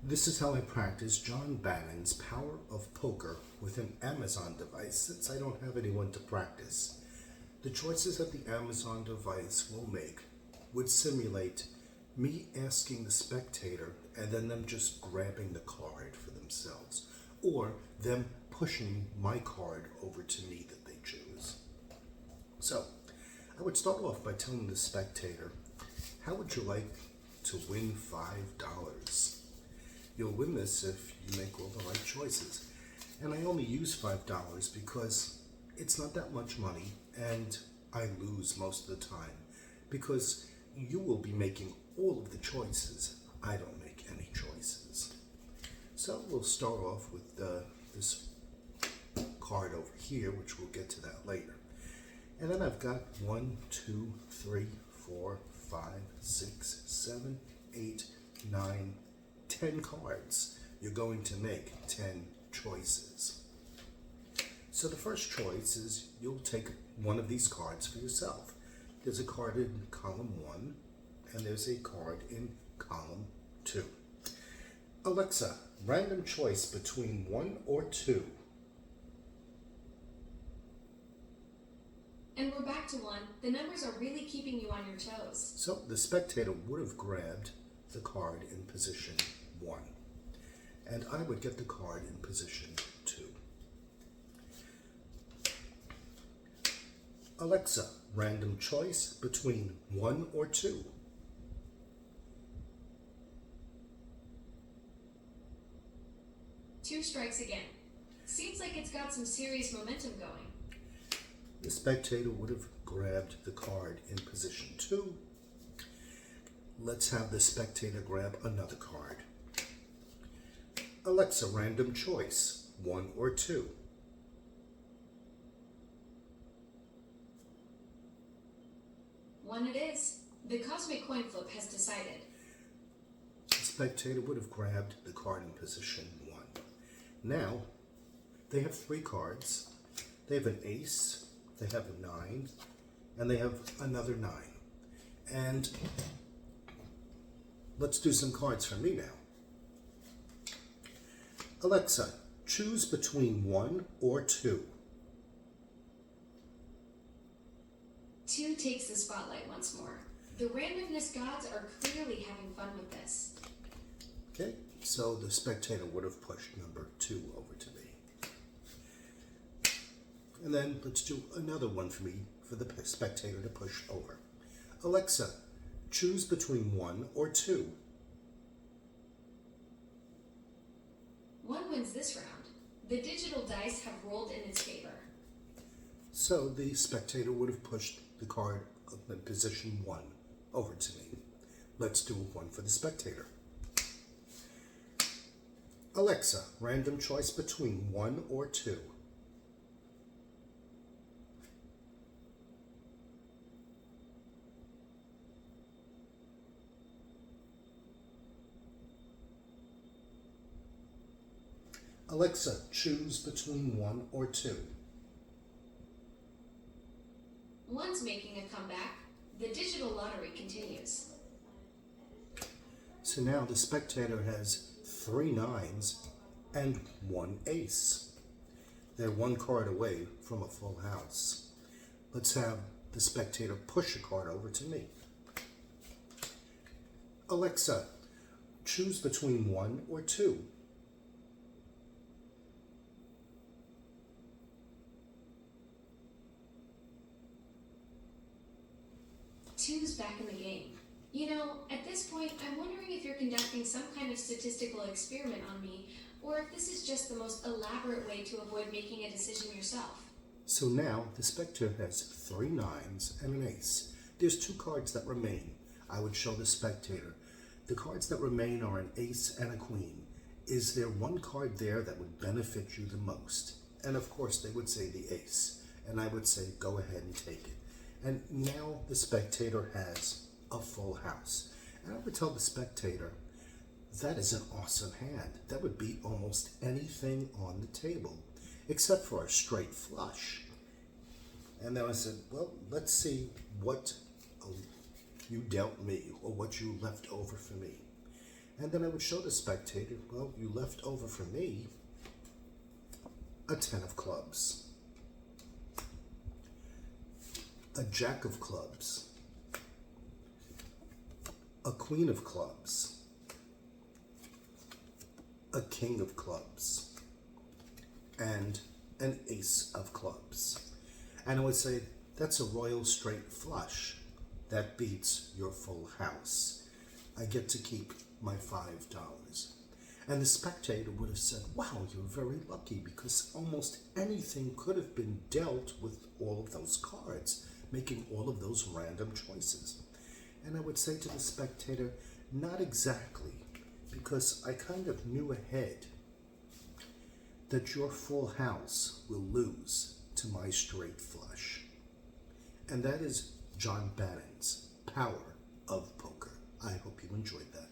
This is how I practice John Bannon's Power of Poker with an Amazon device since I don't have anyone to practice. The choices that the Amazon device will make would simulate me asking the spectator and then them just grabbing the card for themselves, or them pushing my card over to me that they choose. So, I would start off by telling the spectator, how would you like to win $5? You'll win this if you make all the right choices. And I only use $5 because it's not that much money and I lose most of the time because you will be making all of the choices. I don't make any choices. So we'll start off with this card over here, which we'll get to that later. And then I've got 1, 2, 3, 4, 5, 6, 7, 8, 9, 10 cards. You're going to make 10 choices. So the first choice is you'll take one of these cards for yourself. There's a card in column 1 and there's a card in column 2. Alexa, random choice between 1 or 2. And we're back to 1. The numbers are really keeping you on your toes. So the spectator would have grabbed the card in position 1. And I would get the card in position 2. Alexa, random choice between 1 or 2. Two strikes again. Seems like it's got some serious momentum going. The spectator would have grabbed the card in position 2. Let's have the spectator grab another card. Alexa, random choice, 1 or 2. One it is. The cosmic coin flip has decided. The spectator would have grabbed the card in position 1. Now, they have 3 cards. They have an ace, they have a 9, and they have another 9. And let's do some cards for me now. Alexa, choose between 1 or 2. 2 takes the spotlight once more. The randomness gods are clearly having fun with this. Okay, so the spectator would have pushed number 2 over to me. And then let's do another one for me, for the spectator to push over. Alexa, choose between 1 or 2. 1 wins this round. The digital dice have rolled in its favor. So the spectator would have pushed the card in position 1 over to me. Let's do one for the spectator. Alexa, random choice between 1 or 2. Alexa, choose between 1 or 2. 1's making a comeback. The digital lottery continues. So now the spectator has 3 9s and 1 ace. They're 1 card away from a full house. Let's have the spectator push a card over to me. Alexa, choose between 1 or 2. 2's back in the game. You know, at this point, I'm wondering if you're conducting some kind of statistical experiment on me, or if this is just the most elaborate way to avoid making a decision yourself. So now the spectator has 3 9s and an ace. There's 2 cards that remain. I would show the spectator. The cards that remain are an ace and a queen. Is there one card there that would benefit you the most? And of course they would say the ace. And I would say, go ahead and take it. And now the spectator has a full house. And I would tell the spectator, that is an awesome hand. That would beat almost anything on the table, except for a straight flush. And then I said, well, let's see what you dealt me or what you left over for me. And then I would show the spectator, well, you left over for me a 10 of clubs, a jack of clubs, a queen of clubs, a king of clubs, and an ace of clubs. And I would say, that's a royal straight flush. That beats your full house. I get to keep my $5. And the spectator would have said, wow, you're very lucky, because almost anything could have been dealt with all of those cards, making all of those random choices. And I would say to the spectator, not exactly, because I kind of knew ahead that your full house will lose to my straight flush. And that is John Bannon's Power of Poker. I hope you enjoyed that.